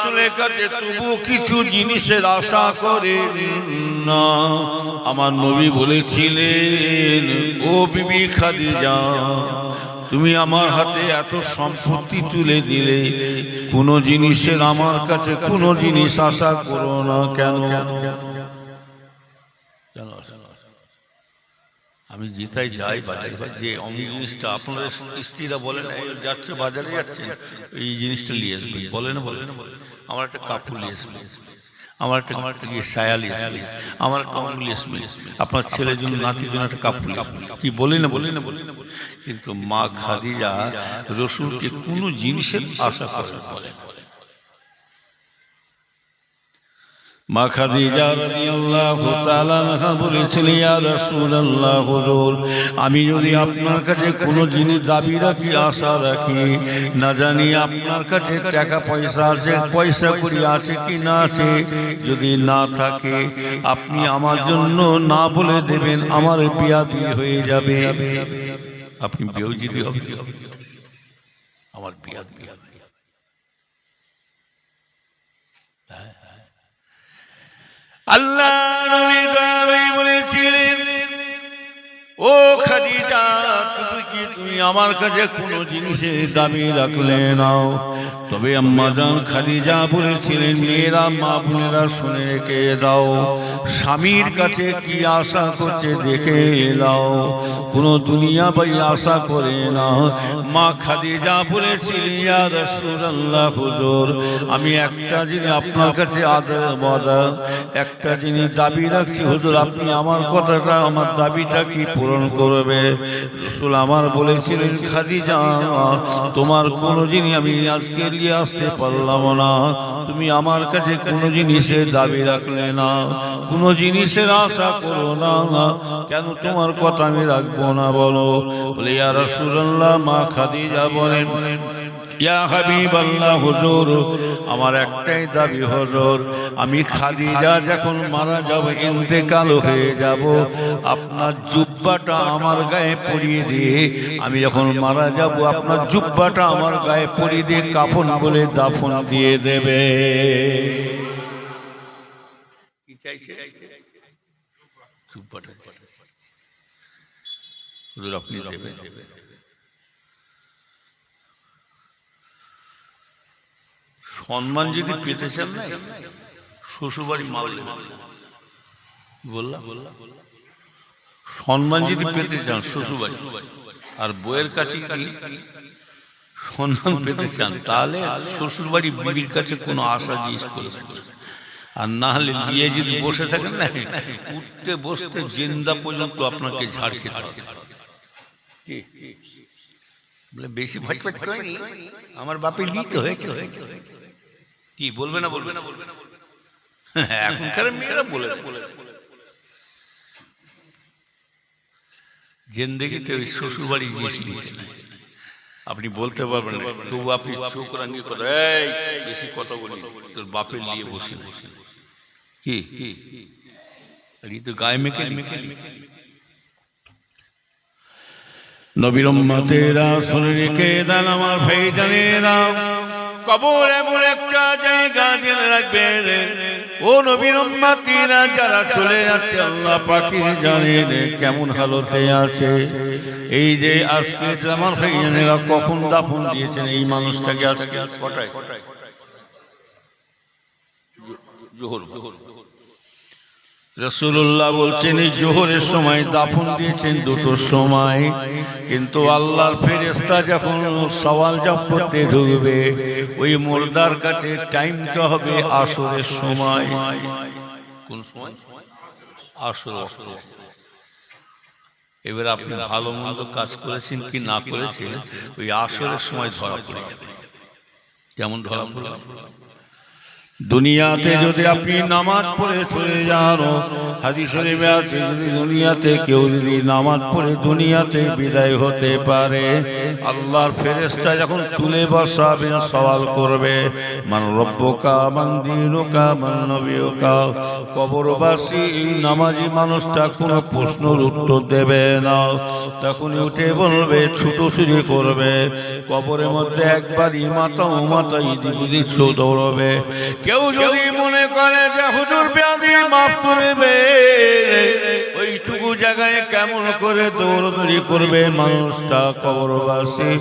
রাসূলের কাছে তবু কিছু জিনিসের আশা করেন না। আমার নবী বলেছিলেন, ও বিবি খাদিজা, তুমি আমার হাতে এত সম্পত্তি তুলে দিলে, কোনো জিনিসের আমার কাছে কোনো জিনিস আশা করো না। কেন? আমি যেটাই যাই বাজারে, যে অমুক জিনিসটা আপনাদের স্ত্রীরা বলেন, যাচ্ছে বাজারে যাচ্ছেন, এই জিনিসটা নিয়ে আসবে, বলে না বলে না, আমার একটা কাপড় নিয়ে আসবে, আমার একটা সায়া নিয়ে আসবে, আমার একটা অমুক নিয়ে আসবে, আপনার ছেলের জন্য নাতির জন্য একটা কাপড় নিয়ে আসবে, কি বলে না বলে না বলে না। কিন্তু মা খাদিজা রাসূলকে কোনো জিনিসের আশা করে বলে। মা খাদিজা রাদিয়াল্লাহু তাআলা আনহা বলেছিলেন, ইয়া রাসূলুল্লাহ, হুজুর, আমি যদি আপনার কাছে কোনো জিনিস দাবি রাখি, আশা রাখি, না জানি আপনার কাছে টাকা পয়সা আছে, পয়সা কড়ি আছে কি না আছে, যদি না থাকে আপনি আমার জন্য না বলে দেবেন, আমার বিয়াদি হয়ে যাবে, আপনি বেউজিদি হবে, আমার বিয়াদি হবে। আল্লাহ নবী বলেছিলেন, ও খাদিজা, তুমি আমার কাছে কোনো জিনিসের দাবি রাখলে নাও। তবে আম্মা জান খাদিজা বলেছিলেন, মেয়েরা, মা বোনেরা শুনে রেখে দাও, স্বামীর কাছে কি আশা করছে দেখে দাও, কোনো দুনিয়া বাই আশা করে না। মা খাদিজা বলেছিলেন, ইয়া রাসূলুল্লাহ, হুজুর, আমি একটা জিনিস আপনার কাছে একটা জিনিস দাবি রাখছি, হুজুর, আপনি আমার কথাটা, আমার দাবিটা কি পূরণ করবে? রাসূল আমার বলেছিলেন, খাদিজা, তোমার কোনো জিনিস আমি আজকে নিয়ে আসতে পারলাম না, তুমি আমার কাছে কোনো জিনিসের দাবি রাখলে না, কোনো জিনিসের আশা করো না, কেন তোমার কথা আমি রাখবো না বলো? বলে, ইয়া রাসূলুল্লাহ, মা খাদিজা বলেন, ইয়া হাবিবাল্লাহ, হুজুর, আমার একটাই দাবি, হুজুর, আমি খাদিজা যখন মারা যাব, ইন্তেকাল হয়ে যাব, আপনার জুব্বাটা আমার গায়ে পরিয়ে দিয়ে, আমি যখন মারা যাব আপনার জুব্বাটা আমার গায়ে পরিয়ে দিয়ে কাফন বলে দাফন দিয়ে দেবে। কি চাইছে? জুব্বাটা হুজুর আপনি দেবেন। সম্মান যদি পেতে চান না, শ্বশুরবাড়ি মারলে বললাম, সম্মান যদি পেতে চান শ্বশুরবাড়ি, আর বইয়ের কাছে কি সম্মান পেতে চান, তাহলে শ্বশুরবাড়ি বিবির কাছে কোনো আশা জিনিস করে, আর না হলে নিয়ে যদি বসে থাকেন না, উঠতে বসতে জিন্দা পর্যন্ত আপনাকে ঝাড় খেতে হবে। বেশি ভয় পাচ্ছি, আমার বাপে লিতে হয়েছে, কি বলবে না বলবে না বলবে না, এখনকার মেয়েরা বলে জিন্দেগিতে ওই শ্বশুর বাড়ি জিনিস লিখে নাই, আপনি বলতে পারবেন না, তবু আপনি চোখ রাঙিয়ে কথা, এই বেশি কথা বলি, তোর বাপের নিয়ে বসে কি তো গায়ে মেখে মেখে। নবীর উম্মতেরা শুনে রেখে দেন, আমার ভাইজানেরা, কবর এমন একটা জায়গা জেনে রাখবেন, ও নবীর উম্মতিরা যারা চলে যাচ্ছে, আল্লাহ পাক জানেন কেমন হালতে আছে। এই যে আজকে আমার ভাইজানেরা কখন দাফন দিয়েছেন এই মানুষটাকে, আজকে কটায়? জোহর। রাসূলুল্লাহ বলছেন, এই জোহরের সময় দাফন দিয়েছেন 2টোর সময়, কিন্তু আল্লাহর ফেরেশতা যখন সওয়াল জবাব করতে ঢুকবে, ওই মুর্দার কাছে টাইমটা হবে আসরের সময়। কোন সময়? আসর। এবার আপনি ভালো মন্দ কাজ করেছেন কি না করেছেন, ওই আসরের সময় ধরা পড়ে যাবে। কেমন ধরা পড়ে? দুনিয়াতে যদি আপনি নামাজ পড়ে চলে যান, হাদিস শরীফে আছে যদি দুনিয়াতে কেউ যদি নামাজ পড়ে দুনিয়াতে বিদায় হতে পারে, আল্লাহর ফেরেশতা যখন তুলে বসাবেন সওয়াল করবে মান রব্বুকা মান দীনুকা মান নবিয়ুকা। কবরবাসী নামাজি মানুষটা কোনো প্রশ্নের উত্তর দেবে না, তখনই উঠে বলবে, ছুটোছুটি করবে, কবরের মধ্যে একবারই মাথা ও মাথা ইদিক উদিক দৌড়বে। কেউ যদি মনে করে যে হুজুর ব্যাধি মাফ করবে, ওইটুকু জায়গায় কেমন করে দৌড়দৌড়ি করবে মানুষটা কবরবাসী।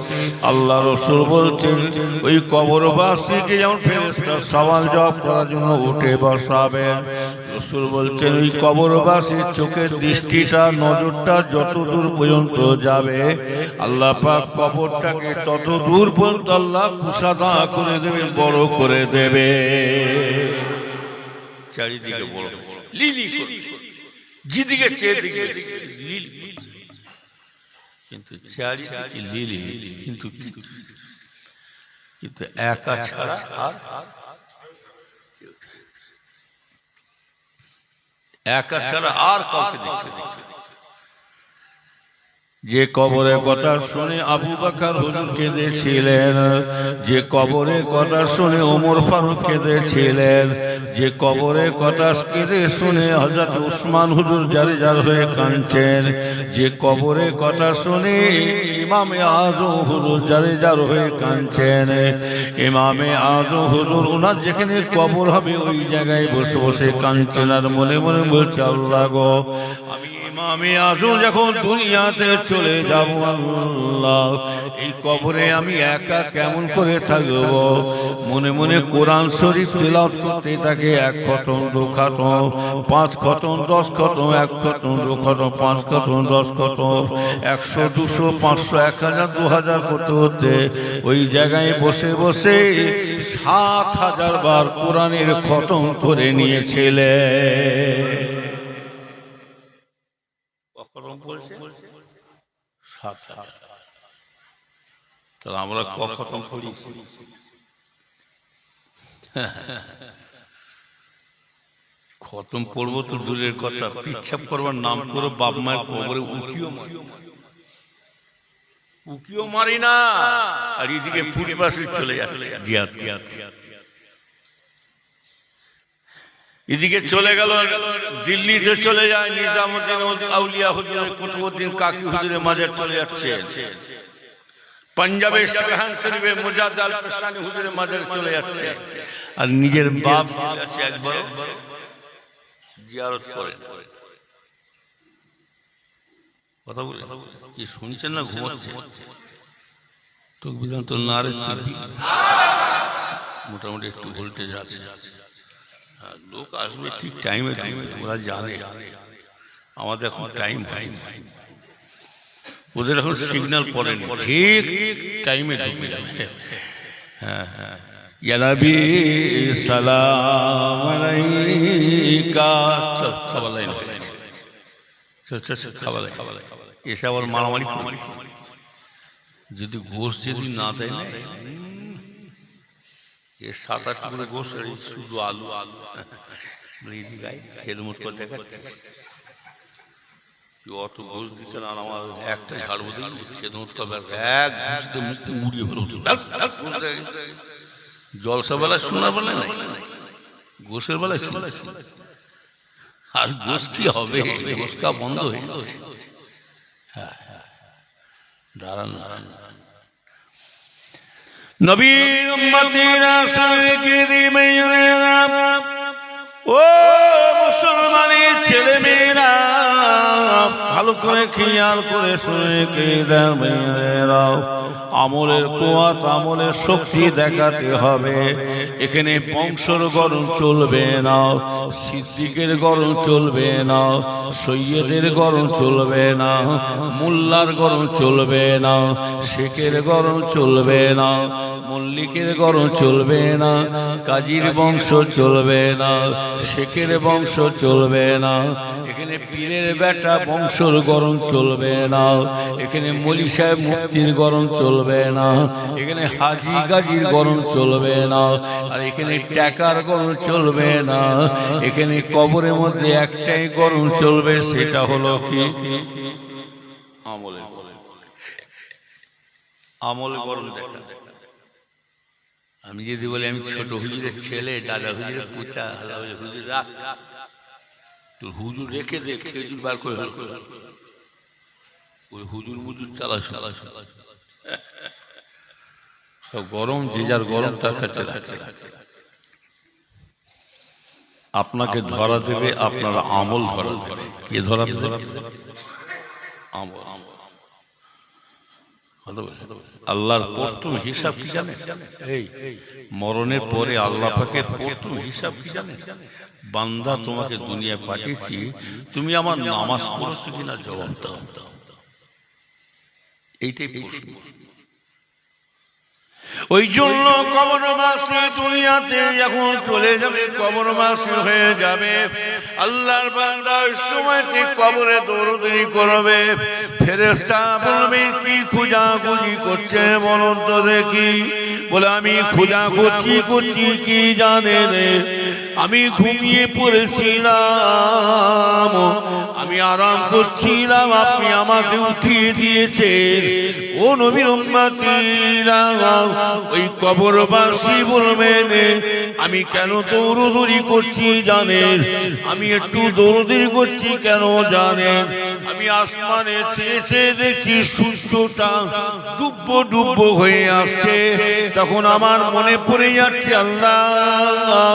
আল্লাহ রাসূল বলছেন ওই কবরবাসীকে যেমন ফেরেশতা সওয়াল জবাব করার জন্য উঠে বসাবেন, রাসূল বলছেন ওই কবরবাসীর চোখের দৃষ্টিটা নজরটা যত দূর পর্যন্ত যাবে, আল্লাহ পাক কবরটাকে তত দূর পর্যন্ত আল্লাহ কুশাদা করে দেবেন, বড় করে দেবে। চারিদিকে বড় লিলি যেদিকে চেয়ে দিকে লিলি, কিন্তু চারিদিকে লিলি, কিন্তু একা ছাড়া আর একা ছাড়া আর কাউকে দেখতে দেখতে। যে কবরের কথা শুনে আবু বকর হুজুর কেঁদেছিলেন, যে কবরের কথা শুনে ওমর ফারুক কেঁদেছিলেন, যে কবরের কথা কেঁদে শুনে হযরত উসমান হুজুর জারি জার হয়ে কাঁদছেন, যে কবরের কথা শুনে ইমামে আযম হুজুর জারি জার হয়ে কাঁদছেন, ইমামে আযম হুজুর ওনার যেখানে কবর হবে ওই জায়গায় বসে বসে কাঁদছেন আর মনে মনে বলছে, আল্লাহ গো আমি ইমামে আযম যখন দুনিয়াতে চলে যাব, আল্লাহ এই কবরে আমি একা কেমন করে থাকব। মনে মনে কোরআন শরীফ তিলাওয়াত করতে থাকে, 1 খতম 2 খতম 5 খতম 10 খতম, 1 খতম 2 খতম 5 খতম 10 খতম 100 200 500 1000 2000 করতে হতে ওই জায়গায় বসে বসে 7000 বার কোরআনের খতম করে নিয়েছিলে। তাহলে আমরা খতম করি, খতম পড়বো তো দূরের কথা, পিচ্ছাপ করবার নাম করে বাপ মায়ের কবরে উকিও মারি না, আর এদিকে ফুটপাশে চলে যাচ্ছে জিয়াদ, এদিকে চলে গেল দিল্লিতে চলে যায় নিজামুদ্দিন আউলিয়া হুজুরের কুতুবউদ্দিন কাকি হুজুরের মাজার চলে যাচ্ছে, পাঞ্জাবের শাহজাহান শরীফে মুজাদ্দ আল পেশানি হুজুরের মাজার চলে যাচ্ছে, আর নিজের বাপ আছে একবার জিয়ারত করে। কথা বলে কি শুনছেন না ঘুমাচ্ছে? তো বিধান তো না রে, মোটামুটি একটু ভোল্টেজ আছে, লোক আসবে ঠিক টাইমে, ওরা জানে আমাদের এখন টাইম হয়নি, ওদের এখন সিগন্যাল পড়েনি, ঠিক টাইমে ঢুকে যাবে। হ্যাঁ হ্যাঁ, ইয়া নবী সালাম আলাইকা, চল খাবার লাইন হয়ে গেছে, চল চল চল খাবার লাইন, এসে আবার মারামারি। যদি গোশ যদি না দেয় না, এর 7-8 টুকরো গোশ শুধু আলু আলু খেদমত করে দেখাচ্ছে, অত গোশ দিচ্ছেন আর আমার একটা ঝাড়বো দেখি খেদমত করবে, এক মুখে মুড়িয়ে ফেলো, জলসা বেলায় শোনার বেলায় নাই, গোশের বেলায় ছিল। আর গোশ কি হবে, গোশকা বন্ধ হয়ে গেছে। হ্যাঁ দাঁড়ান দাঁড়ান, নবীর উম্মতিরা সবাইকে দিবেনা, ও মুসলমানের ছেলে মেয়েরা ভালো করে খেয়াল করে শুনে কে দেবেরাও, আমলের কুয়াত আমলের শক্তি দেখাতে হবে। এখানে বংশর গরম চলবে না, সিদ্দিকের গরম চলবে না, সৈয়দের গরম চলবে না, মোল্লার গরম চলবে না, শেখের গরম চলবে না, মল্লিকের গরম চলবে না, কাজীর বংশ চলবে না, শেখের বংশ চলবে না, এখানে পীরের বেটা বংশর গরম চলবে না, এখানে মলি সাহেব মুফতির গরম চলবে না, এখানে হাজি গাজীর গরম চলবে না, আর এখানে টাকার গরম চলবে না, এখানে কবরের মধ্যে একটাই গরম চলবে, সেটা হলো কি আমলের আমল গরম দেখা। আমি যদি বলি আমি ছোট হুজুরের ছেলে, দাদা হুজুরের পুতা, হুজুর রাখ, তোর হুজুর রেখে দে, খেজুর বার করে ওই হুজুর মুজুর চালাস সব গরম, যে যার গরম তার কাছে রাখে। আপনাকে ধরা দেবে, আপনারা আমল ধরা দেবে। কে ধরা দেবে? আমল। আল্লাহর প্রথম হিসাব কি জানেন? এই মরণের পরে আল্লাহ পাকের প্রথম হিসাব কি জানেন? বান্দা, তোমাকে দুনিয়ায় পাঠিয়েছি, তুমি আমার নামাজ পড়েছো কিনা জবাব দাও। এইটাই প্রশ্ন। ওই জন্য কবরবাসী দুনিয়াতে যখন চলে যাবে, কবরবাসী হয়ে যাবে, আল্লাহর বান্দা ওই সময়তে কবরে দৌড়দৌড়ি করবে। ফেরেশতা বলবে, কি খোঁজাখুঁজি করছে বলুন তো দেখি। বলে, আমি খোঁজাখুঁজি করছি কি জানেন, আমি ঘুমিয়ে পড়েছিলাম, আমি আরাম করছিলাম, আপনি আমাকে উঠিয়ে দিয়েছেন। ও নবীর উম্মতিরা, ওই কবরবাসী বলবেন, আমি কেন দৌড়দৌড়ি করছি জানেন? আমি একটু দৌড়দৌড়ি করছি কেন জানেন? আমি আসমানে চেয়ে দেখছি সূর্যটা ডুববো ডুববো হয়ে আসছে, তখন আমার মনে পড়ে যাচ্ছে, আল্লাহ,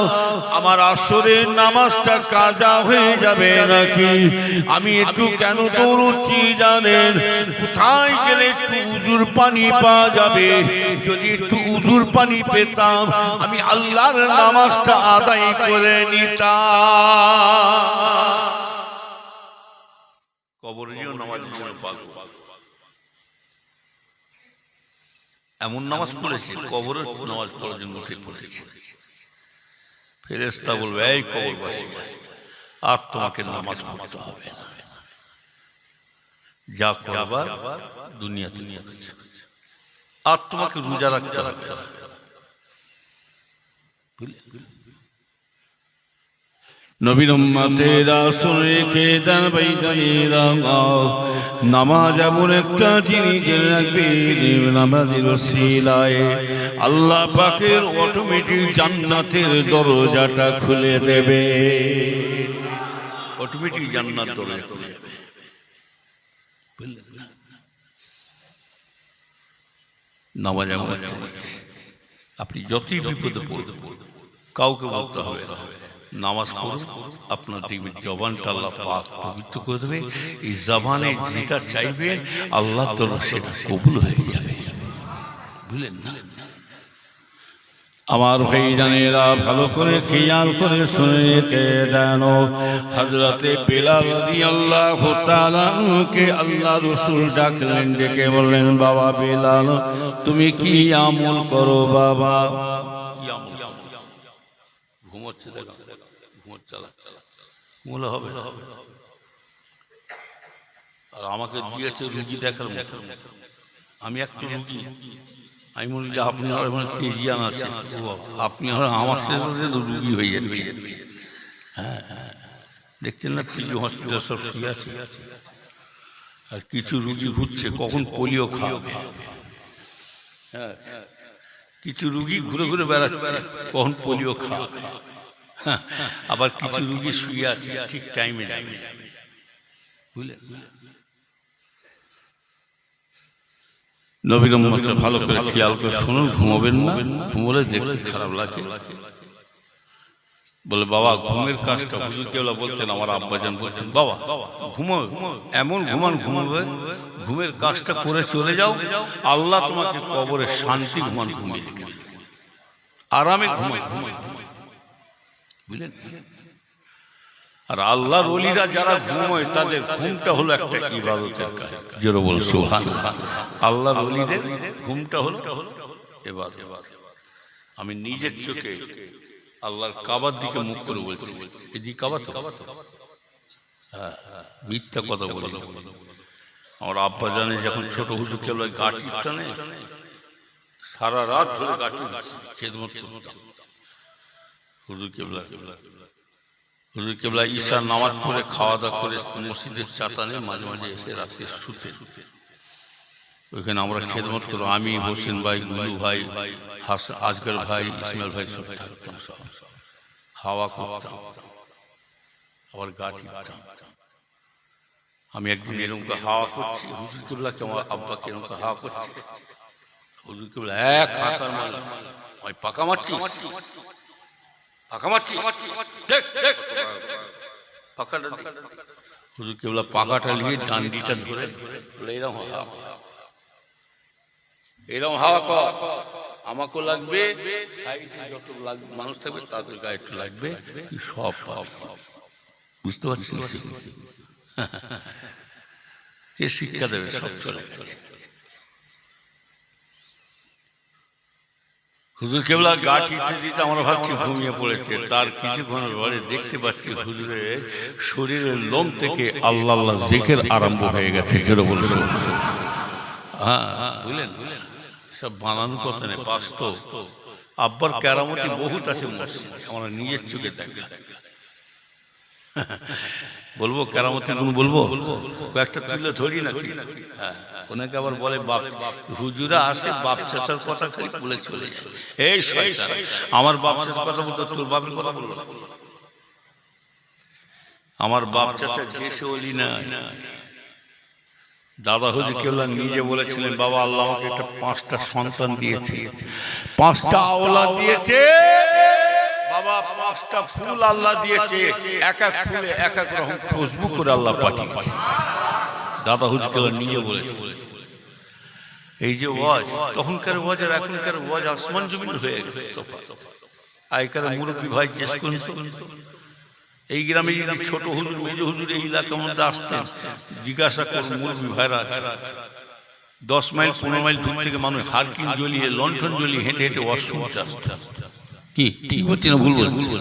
আমার আসরের নামাজটা কাজা হয়ে যাবে নাকি? আমি একটু কেন দৌড়চ্ছি জানেন? কোথায় গেলে একটু উজুর পানি পাওয়া যাবে, যদি একটু উজুর পানি পেতাম, আমি আল্লাহর নামাজটা আদায় করে নিতাম। কবরেও নামাজ এমন নামাজ পড়েছে, কবরে নামাজ পড়ার জন্য উঠে পড়েছে। ফেরেশতা বলবে, এই কবরবাসী, আর তোমাকে নামাজ পড়তে হবে না, যা করবার দুনিয়াতে আর তোমাকে রোজা রাখতে হবে। নবীর উম্মতেরা শুনে কে দেন বৈদানীরা, নামাজ এমন একটা জিনিস রাখবে, নামাজের ওসিলায় আল্লাহ পাকের অটোমেটিক জান্নাতের দরজাটা খুলে দেবে। অটোমেটিক জান্নাত দরজা খুলে দেবে। নামাজ এমন একটা জিনিস, আপনি যতই বিপদে পড়বেন কাউকে বলতে হবে না, নামাজ পড়ুন, আপনার দেখবেন জবানটা আল্লাহ পাক পবিত্র করে দেবে। এই জবানে যেটা চাইবেন আল্লাহ তাআলা সেটা কবুল হয়ে যাবে, বুঝলেন না? আমার ভাইজানেরা, ভালো করে খেয়াল করে শুনে কে দেন, হযরতে বেলাল রাদিয়াল্লাহু তাআলা কে আল্লাহ রাসূল ডাকলেন, ডেকে বললেন, বাবা বেলাল, তুমি কি আমল করো বাবা? ঘুমোচ্ছে, ঘুমোলে হবে না। আর আমাকে দিয়েছে রুগী দেখার মতো, আমি একটা রুগী, আমি বলি যে আপনি কেজিয়ান আছে, আপনি আমার সাথে রুগী হয়ে যাচ্ছে। হ্যাঁ, দেখছেন না, পিজি হসপিটাল সব শুয়ে আছে, আর কিছু রুগী ঘুরছে, কখন পোলিও খাওয়াবে। হ্যাঁ, কিছু রুগী ঘুরে ঘুরে বেড়াচ্ছে, কখন পোলিও খাওয়াবে। আবার কিছু রুগী শুয়ে আছে, ঠিক টাইমে যাবে, বুঝলেন? নবীর উম্মতরা ভালো করে খেয়াল করে শুনুন, ঘুমাবেন না, ঘুমোলে দেখতে খারাপ লাগে। বলে, বাবা ঘুমের কাজটা, হুজুর কেবলা বলতেন, আমার আব্বাজান বলতেন, বাবা ঘুমো, এমন ঘুমান ঘুমাবে, ঘুমের কাজটা করে চলে যাও, আল্লাহ তোমাকে কবরে শান্তি ঘুমান ঘুমিয়ে রেখে দেবে, আরামে ঘুমায়, বুঝলেন? আর আল্লাহর ওলিরা যারা ঘুমোয়, তাদের ঘুমটা হলো একটা ইবাদতের কাজ। জোরে বল সুবহানাল্লাহ। আল্লাহর ওলিদের ঘুমটা হলো ইবাদত। আমি নিজের চোখে আল্লাহর কাবার দিকে মুখ করে বলছি, এদিকে কাবা তো, হ্যাঁ, মিথ্যা কথা বলি। আমার আব্বা জানে, যখন ছোট হুজুর কেবল গাঁটি টানে, সারা রাত ধরে গাঁটি খেদমত করতাম, হুজুর কেবলা ঈশার নামাজ পড়ে খাওয়া দাওয়া করে মসজিদের চাতানে মাঝে মাঝে এসে রাতে শুতে, ওইখানে আমরা খেদমত করো, আমি, হোসেন ভাই, গুলু ভাই, আজগর ভাই, ইসমাইল ভাই সব থাকতাম, সব হাওয়া করতাম, আবার গা টিপতাম। আমি একদিন এরকম হাওয়া করছি, হুজুর কেবলা কেমন আব্বাকে এরকম হাওয়া করছে, হুজুর কেবলা এক হাঁকার মারলাম, ভাই পাকা মারছিস, পাকা মারছিস, পাকাটা হুজুর কেবলা পাকাটা নিয়ে ডান্ডিটা ধরে এরকম হাওয়া, এরকম হাওয়া কর, আমাকেও লাগবে, যত মানুষ থাকবে তাদের গায়ে একটু লাগবে, সব বুঝতে পারছিস? কে শিক্ষা দেবে? সব চলে গেছে। হুজুর কেবলা গা টিপতে দিতে আমরা ভাবছি ঘুমিয়ে পড়েছে, তার কিছুক্ষণের পরে দেখতে পাচ্ছি হুজুরের শরীরের লোম থেকে আল্লাহ আল্লাহ জিকির আরম্ভ হয়ে গেছে। জোরে বলছো? হ্যাঁ, বুঝলেন, সব বানানো কথা নেই, বাস্তব। আব্বার কেরামতি বহুত আছে মসজিদে, আমরা নিজের চোখে দেখা। বলবো কেরামতি গুণ বলবো, কয়েকটা তুলে ধরি নাকি? হ্যাঁ, অনেকে আবার বলে বাপ হুজুরা আসে বাপ চাচার কথা খালি বলে চলে যায়। এই শয়তান, আমার বাপ চাচার কথা বলতো, তোর বাপের কথা বললো? আমার বাপ চাচা যে সে ওলি না। দাদা হুজুর কেবলা নিজে বলেছিলেন, বাবা আল্লাহ আমাকে একটা 5টা সন্তান দিয়েছে, 5টা আওলাদ দিয়েছে বাবা, 5টা ফুল আল্লাহ দিয়েছে, এক এক ফুলে এক এক রকম খুশবু করে আল্লাহ পাঠিয়েছে। দাদা হুজুর কেবলা নিজে বলেছে। এই যে ওয়াজ, তখনকার ওয়াজ আর এখনকার ওয়াজ আসমান জমিন হয়ে গেছে। আগেকার মুরব্বী ভাই চেস করুন, এই গ্রামে যদি ছোট হুজুর মেজ হুজুর এই এলাকার মধ্যে আসতেন, জিজ্ঞাসা করুন মুরব্বী ভাইরা আছে, 10 মাইল 15 মাইল দূর থেকে মানুষ হারকিন জ্বলিয়ে লণ্ঠন জ্বলিয়ে হেঁটে হেঁটে ওয়াজ শুনতে আসতেন। কি ঠিক হচ্ছে না? ভুল বলছি?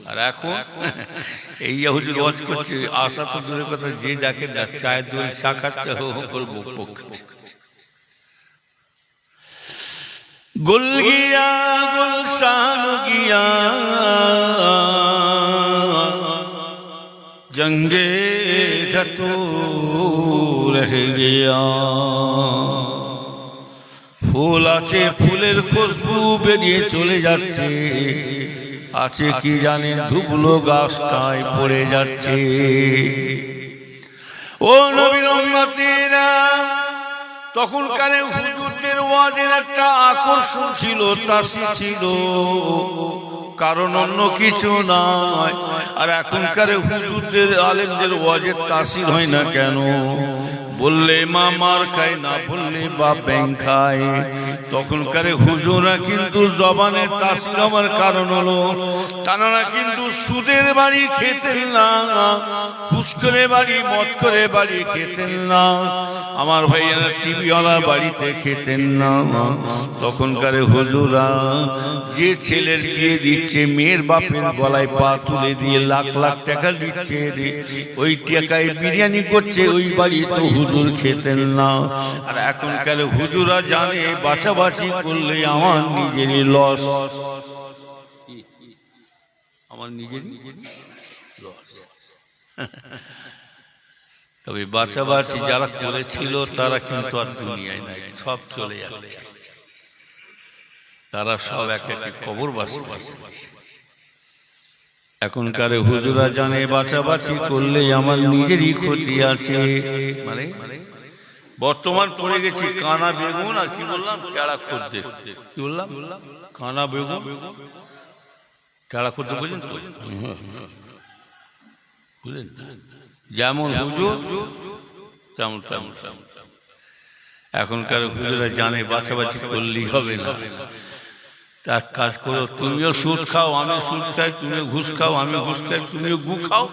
আর এখন এই হুজুর ওয়াজ করছে, আসা তো দূরের কথা, যে যাকে চায়ের দোল চা খাচ্ছে করে বক বক করছে। গুল গিয়া গুলশান গিয়া জঙ্গে ধতুর রহ গিয়া, ফুল আছে, ফুলের খুশবু বেরিয়ে চলে যাচ্ছে, আছে কি জানেন ধুবলো গাছটায় পড়ে যাচ্ছে। ও নবীর উম্মতেরা, তখনকার হুজুরদের ওয়াজের একটা আকর্ষণ ছিল, তাসির ছিল, কারণ অন্য কিছু নয়। আর এখনকার হুজুরদের আলেমদের ওয়াজের তাসির হয় না কেন? বললে মা মার খায়, না বললে বাপ ব্যাং খায়। তখনকার হুজুরা কিন্তু জবানের তাসির হওয়ার কারণ হলো তারা কিন্তু সুদের বাড়ি খেতেন না, ঘুষ করে বাড়ি, মদ করে বাড়ি খেতেন না, আমার ভাইয়েরা টিভিওয়ালা বাড়িতে খেতেন না। তখনকার হুজুরা যে ছেলের বিয়ে দিচ্ছে, মেয়ের বাপের গলায় পা তুলে দিয়ে লাখ লাখ টাকা দিচ্ছে, ওই টাকায় বিরিয়ানি করছে, ওই বাড়ি তো হুজুর খেতেন না। আর এখনকার হুজুরা জানে বাছাবাছি করলে আমার নিজেরই লস, আমার নিজেরই লস। তবে বাছাবাছি যারা করেছিল তারা কিন্তু আর দুনিয়ায় নাই, সব চলে যাচ্ছে, তারা সব এক একে কবরবাসী। এখনকার হুজুরা জানে বাছাবাছি করলে আমার নিজেরই ক্ষতি আছে। মানে বর্তমান পড়ে গেছি কানা বেগুন আর কি বললাম টেড়া খদ্দের, কি বললাম কানা বেগুন টেড়া খদ্দের, বুঝলেন তো? বুঝলেন, যেমন হুজুর তেমন তেমন। এখনকার হুজুরা জানে বাছাবাছি করলেই হবে না। এক কাজ করো, তুমিও সুদ খাও, আমি সুদ খাই, তুমিও ঘুষ খাও, আমি ঘুষ খাই, তুমিও গু খাও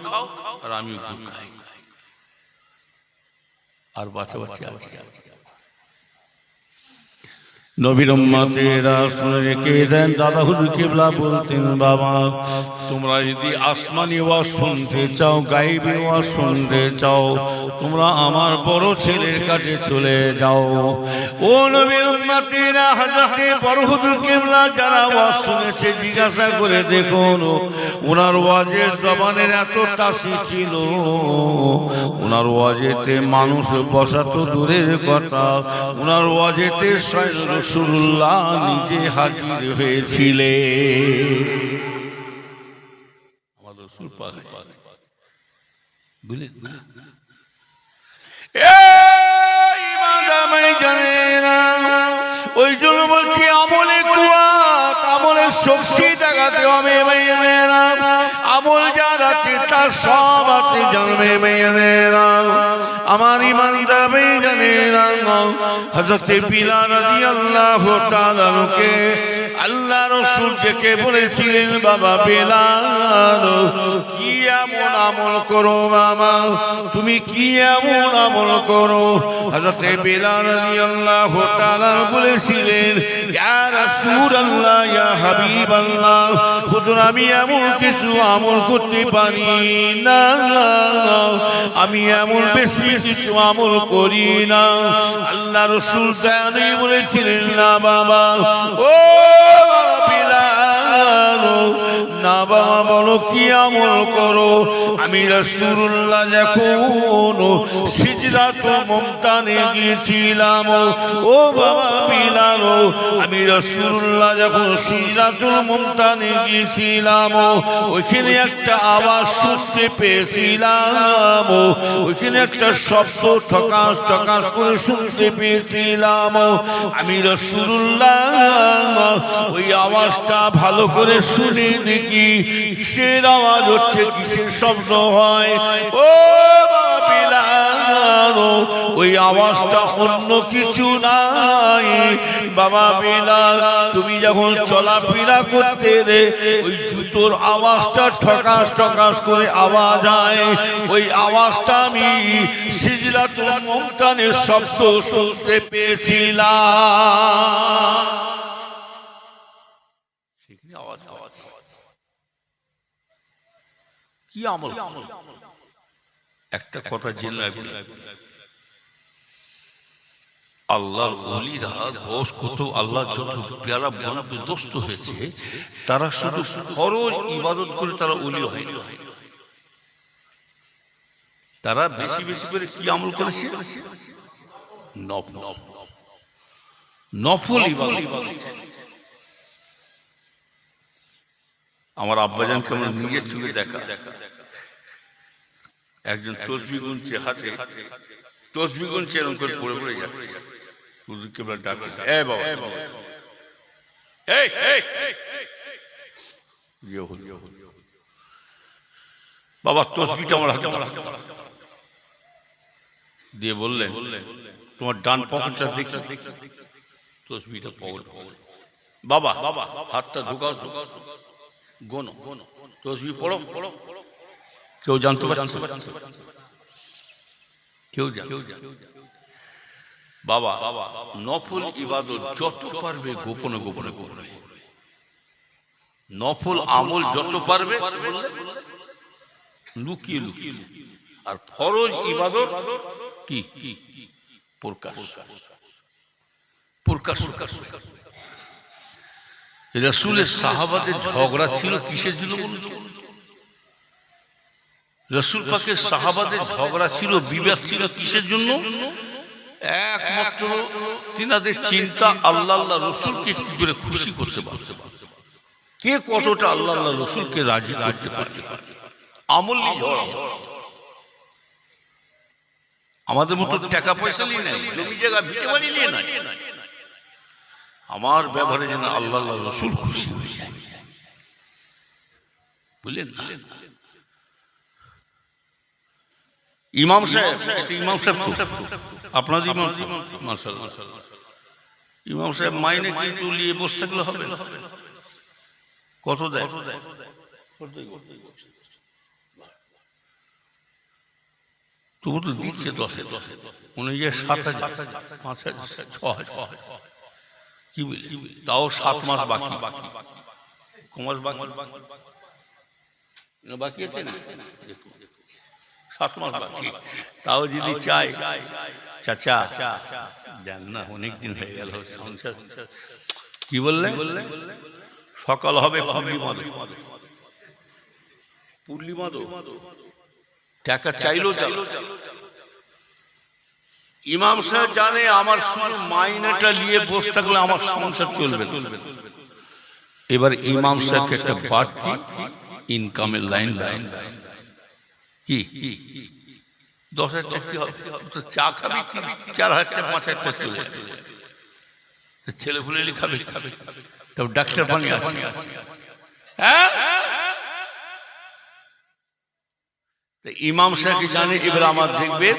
আর আমিও গু খাই, আর বাছাবাছি আছে। নবীর উম্মতেরা শুনে রেখে দেন, দাদা হুজুর কিবলা বলতেন, বাবা তোমরা যদি আসমানি ওয়াজ শুনতে চাও, গায়েবী ওয়াজ শুনতে চাও, তোমরা আমার বড় ছেলের কাছে চলে যাও। ও নবীর উম্মতিরা, হযরতে বড় হুজুর কিবলা যারা ওয়াজ শুনেছে জিজ্ঞাসা করে দেখুন, ওনার ওয়াজের জবানের এত তাসির ছিল, ওনার ওয়াজেতে মানুষ বসা তো দূরের কথা, ওনার ওয়াজেতে স্বয়ং রাসূলুল্লাহ নিজে হাজির হয়েছিলেন। আমার রাসূল পাক বুঝলেন না? ওই জন্য বলছি আমলে কুয়াত, আমলের শক্তি দেখাতে হবে মেয়েরা। আমল যার আছে তার সব আছে জানবে মেয়েরা। আমার ইমানদার মেয়েরা, হযরতে বিলাল রাদিয়াল্লাহু তাআলা কে আল্লাহ রাসূল ডেকে বলেছিলেন, বাবা বিলাল, কি এমন আমল করো বাবা, তুমি কি এমন আমল করো? হযরতে বিলাল রাদিয়াল্লাহু তাআলা বলেছিলেন, ইয়া রাসূলুল্লাহ, ইয়া হাবিবাল্লাহ, হুজুর আমি এমন কিছু আমল করতে পারি না, আমি এমন বেশি কিছু আমল করি না। আল্লাহ রাসূল জানি বলেছিলেন, না বাবা, ও না বাবা, বলো কি আমল করো? আমি রাসূলুল্লাহ যখন সিজদাতুল মুমতানে গিয়েছিলাম, ও বাবা বিলাল, আমি রাসূলুল্লাহ যখন সিজদাতুল মুমতানে গিয়েছিলাম, ওইখানে একটা আওয়াজ শুনতে পেয়েছিলাম, ওইখানে একটা শব্দ ঠকাস ঠকাস করে শুনতে পেয়েছিলাম। আমি রাসূলুল্লাহ ওই আওয়াজটা ভালো করে শুনে দেখি কিসের আওয়াজ হচ্ছে, কিসের শব্দ হয়। ও বিলাল, ওই আওয়াজটা অন্য কিছু নাই। বাবা বিলাল, তুমি যখন চলাফেরা করতে রে, ওই জুতোর আওয়াজটা ঠকাস ঠকাস করে আওয়াজ হয়, ওই আওয়াজটা আমি সিজদাতুল মুমতানের শব্দ শুনতে পেয়েছিলাম। কি আমল? একটা কথা জেনে রাখবেন, আল্লাহর ওলিরা ঘোষ কত আল্লাহর যত প্যারা বন্ধু দোস্ত হয়েছে, তারা শুধু ফরজ ইবাদত করে তারা ওলি হয়নি, তারা বেশি বেশি করে কি আমল করেছে? নফল ইবাদত। আমার আব্বাজানকে আমরা নিজের চোখে দেখা, একজন তসবিহ গুনছে হাতে, তসবিহ গুনছে এরকম করে পড়ে পড়ে যাচ্ছে, হুজুরকে বলে ডাকা, এ বাবা, এই বাবা তসবিহটা আমার হাতে দিয়ে বললেন, তোমার ডান পকেটটা দেখি, তসবিহটা পকেট, বাবা হাতটা ঢুকাও, গোনো তসবিহ পড়ো, কেউ জানতে পারছে? কেউ বাবা নফল ইবাদত যত পারবে গোপনে গোপনে করবে, নফল আমল যত পারবে লুকিয়ে লুকিয়ে, আর ফরজ ইবাদত কি প্রকাশ। রাসূলের সাহাবাদের ঝগড়া ছিল কিসের জন্য বলুন? রাসূল পাকের সাহাবাদের ঝগড়া ছিল, বিবাদ ছিল কিসের জন্য? একমাত্র তিনাদের চিন্তা আল্লাহ আল্লাহ রসুলকে কি করে খুশি করতে পারবে, কে কতটা আল্লাহ আল্লাহ রসুলকে রাজি করতে পারবে। আমল আমাদের মতো টাকা পয়সা নিয়ে নেয়, জমি জায়গা ভিটে বাড়ি নিয়ে নেয়, আমার ব্যবহারে যেন আল্লাহ আল্লাহ রসুল খুশি হয়ে যায়, বুঝলেন না? ইমাম সাহেব, ইমাম সাহেব আপনাদের ইমাম, মাশাআল্লাহ, ইমাম সাহেব মাইনে কিন্তু নিয়ে বসে থাকলে হবে? কত দেয়? তবু তো দিচ্ছে 10,000, উনি যে 7,000, 5,000, 6,000, কি বলি, তাও 7 মাস বাকি, কমাস বাকি আছে না, 7 মাস বাকি, তাও যদি চাই চাচা দেন না, অনেকদিন হয়ে গেল সংসার। কি বললে? সকাল হবে পূর্ণিমা টাকা চাইলো। ইমাম সাহেব জানে আমার শুধু মাইনেটা নিয়ে বসে থাকলে আমার সংসার চলবে। এবার ইমাম সাহেবকে একটা বাড়তি ইনকামের লাইন দেয়। কি 10,000 টাকা কি হবে? চা খাবি 4,000 টাকা 5,000 টাকা চলে যাবে। ছেলে ফুলে খাবে, ডাক্তার পানি আছে। ইমাম সাহেব জানে এবার আমার দেখবেন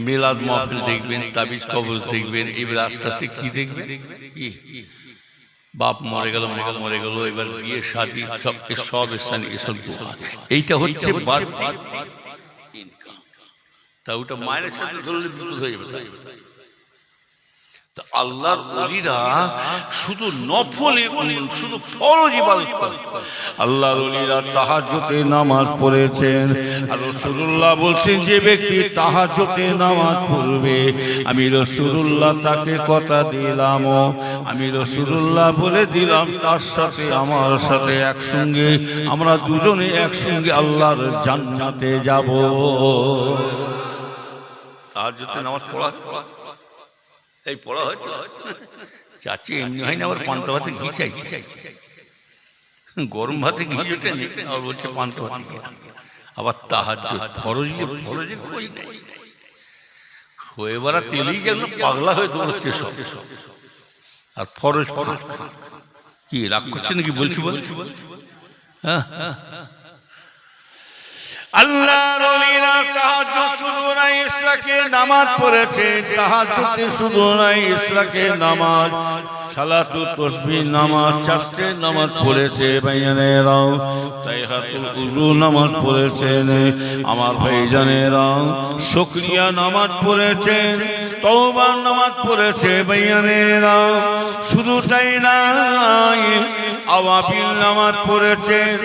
মিলাদ মাহফিল দেখবেন, তাবিজ কবজ দেখবেন, এবার আস্তে আস্তে কি দেখবেন, বাপ মরে গেল, মা মরে গেল, এবার বিয়ে শাদী সব স্থানে এসব। এইটা হচ্ছে বাড়তি ইনকাম। তা ওটা মায়ের সাথে ধরলে বিপদ হয়ে যাবে। আল্লাহর ওলিরা শুধু নফল, শুধু ফরজ ইবাদত করে। আল্লাহর ওলিরা তাহাজ্জুদে নামাজ পড়েছেন, আর রাসূলুল্লাহ বলছেন যে ব্যক্তি তাহাজ্জুদে নামাজ পড়বে আমি রাসূলুল্লাহ তাকে কথা দিলাম, আমি রাসূলুল্লাহ বলে দিলাম তার সাথে আমার সাথে একসঙ্গে আমরা দুজনে একসঙ্গে আল্লাহর জান্নাতে যাব। তাহাজ্জুদে নামাজ পড়া এই পড়া হয় চাচি, এমনি হয় না, আবার পান্তা ভাতে ঘি চাইছে, গরম ভাতে ঘি যেতে নেই, আর বলছে পান্তা ভাতে। আবার তাহাজ্জুদ ফরজে কই নাই, হয়ে বেড়া তেলেই যেন পাগলা হয়ে দৌড়চ্ছে সব। আর ফরজ কি রাগ করছে নাকি? বলছি হ্যাঁ, আল্লাহর ওলিরা তাহাজ্জুদ শুধু না ইশরাকের নামাজ পড়েছে, তাহাজ্জুদ শুধু না ইশরাকের নামাজ, সালাতুত তাসবিহ নামাজ, চাষতের নামাজ পড়েছে ভাইজানেরাও, তাহিয়াতুল উযু নামাজ পড়েছেন আমার ভাইজানেরাও, শুকরিয়া নামাজ পড়েছেন, তওবার নামাজ পড়েছে ভাইজানেরাও। শুধু তাই না, আওয়াবিল নামাজ পড়েছেন।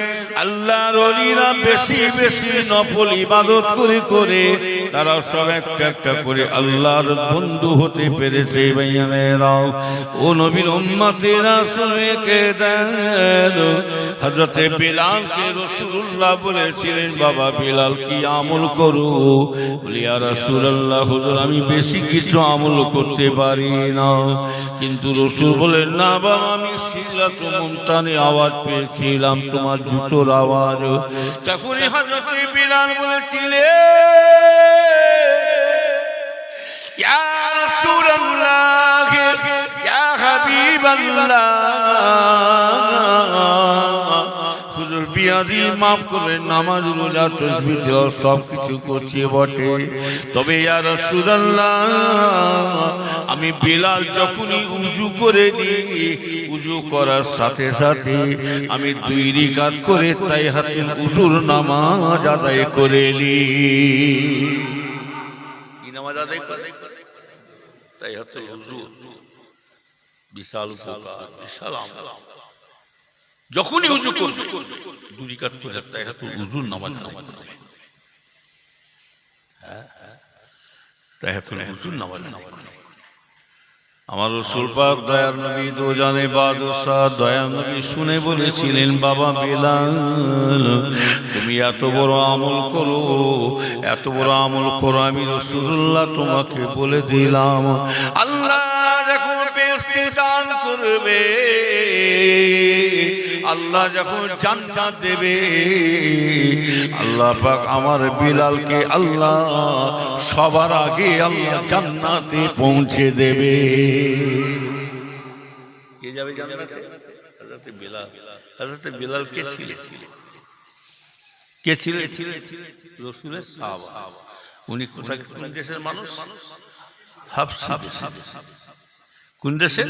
আল্লাহর ওলিরা বেশি বেশি নফল ইবাদত করে করে তারা সব একটা একটা করে আল্লাহর বন্ধু হতে পেরেছে ভাইয়ানেরাও। ও নবীর উম্মতেরা শুনে কে দেন, হযরতে বিলালকে রাসূলুল্লাহ বলেছিলেন বাবা বিলাল কি আমল করো? বলি ইয়া রাসূলুল্লাহ হুজুর আমি বেশি কিছু আমল করতে পারি না। কিন্তু রাসূল বলেন না বাবা আমি সিদরাতুল মুনতাহায় আওয়াজ পেয়েছিলাম তোমার জুতোর আওয়াজ। তখনই হযরতে বিলাল বলেছিলেন ইয়া রাসূলুল্লাহ ইয়া হাবিবাল্লাহ, হুজুর বিয়াদি মাফ করবেন, নামাজ রোজা তাসবিহ তিলাওয়াত সব কিছু করছি বটে, তবে ইয়া রাসূলুল্লাহ আমি বিলাল যখনই উযু করে নিই, উযু করার সাথে সাথে আমি 2 রাকাত করে তাহিয়াতুল উযুর নামাজ আদায় করে নিই। কি নামাজ আদায় করে? তাহিয়াতুল উযু। বিশাল উপকার, বিশাল আমল। যখনই উযু করবে 2 রাকাত করে তাহিয়াতুল উযুর নামাজ আদায় করবে। হ্যাঁ, তাহিয়াতুল উযুর নামাজ আদায় করবে। আমার রাসূল পাক দয়ার নবী দোজানে বাদশাহ দয়ার নবী শুনে বলেছিলেন বাবা বিলাল তুমি এত বড় আমল করো, এত বড় আমল করো, আমি রাসূলুল্লাহ তোমাকে বলে দিলাম আল্লাহ যখন বেহেশতে দান করবে, আল্লাহ যখন জান্নাত দেবে, আল্লাহ পাক আমার বিলালকে আল্লাহ সবার আগে আল্লাহ জান্নাতে পৌঁছে দেবে। কে যাবে জান্নাতে? হযরতে বিলাল। হযরতে বিলাল কে ছিলেন? কে ছিলেন? রাসূলের সাহাবা। উনি কোথায়, কোন দেশের মানুষ? হাবশা দেশে। কোন দেশে?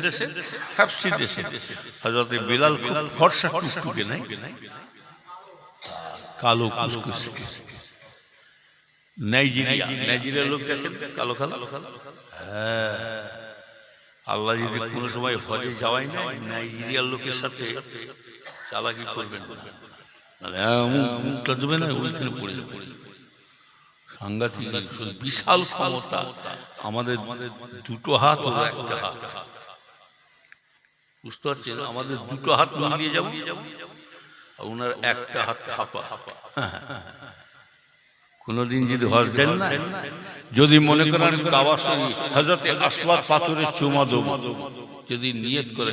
হাবশা দেশে। হযরতে বিলাল খুব ফর্সা টুকটুকে, নাই কালো কুচকুচে, নাইজেরিয়ার লোক দেখেন কালো কালো। হ্যাঁ, আল্লাহ যদি কোনো সময় হজে যাওয়াই না নাইজেরিয়ার লোকের সাথে চালাকি করবেন না, মুখটা দেবে না ওইখানে পড়ে যাবে। সাংঘাতিক বিশাল ক্ষমতা। আমাদের দুটো হাত ও একটা হাত, বুঝতে পারছেন? আমাদের দুটো হাত মিলিয়ে যাবো, ওনার একটা হাত থাপা। কোনদিন যদি হজ যান না, যদি মনে করেন কাবা শরীফ হযরত আসওয়াদ পাথরের চুমা দেবো, যদি নিয়ত করে,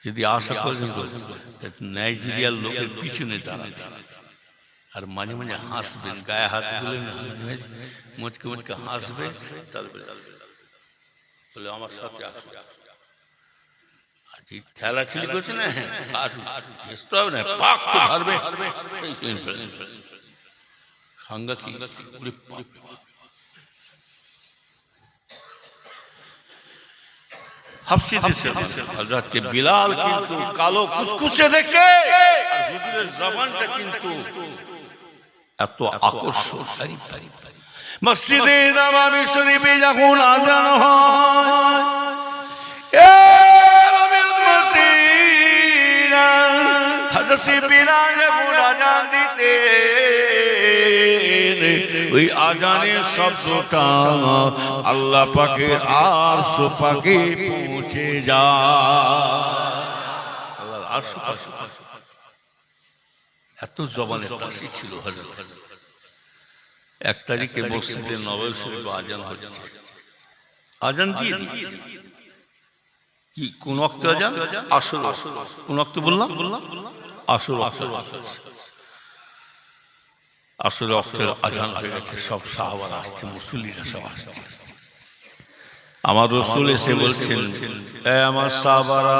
যদি আশা করেন নাইজেরিয়ার লোকের পিছনে দাঁড়ান আর মাঝে মাঝে হাসবেন, গায়ে হাত তুলে মুচকে মুচকে হাসবেন, তারপরে বলে আমার সাথে আসো। ঠেলা ছিলি করছে না, সাংঘাতিক। হযরত বিলাল কিন্তু কালো কুচকুচে দেখে, আর হুজুরের জবানটা কিন্তু এত আকর্ষণকারী। মসজিদে নববী শরীফে যখন আযান হয়, হযরত বিলাল যখন আযান দিতেন, ওই আযানের শব্দটা আল্লাহ পাকের আরশ পাকে পৌঁছে যায়। আল্লাহর আরশ পাকে এত জবানের তাসি ছিল। হযরত 1 তারিখে মসজিদে নববী শরীফে আযান হচ্ছে, আযান দিয়ে কি কোন ওয়াক্তে আযান? আসর। কোন ওয়াক্তে বললাম? আসর। আসর ওয়াক্তের আযান হয়ে গেছে, সব সাহাবারা আসছে, মুসল্লিরা সব আসছে। আমার রাসূল এসে বলছেন, এ আমার সাহাবারা,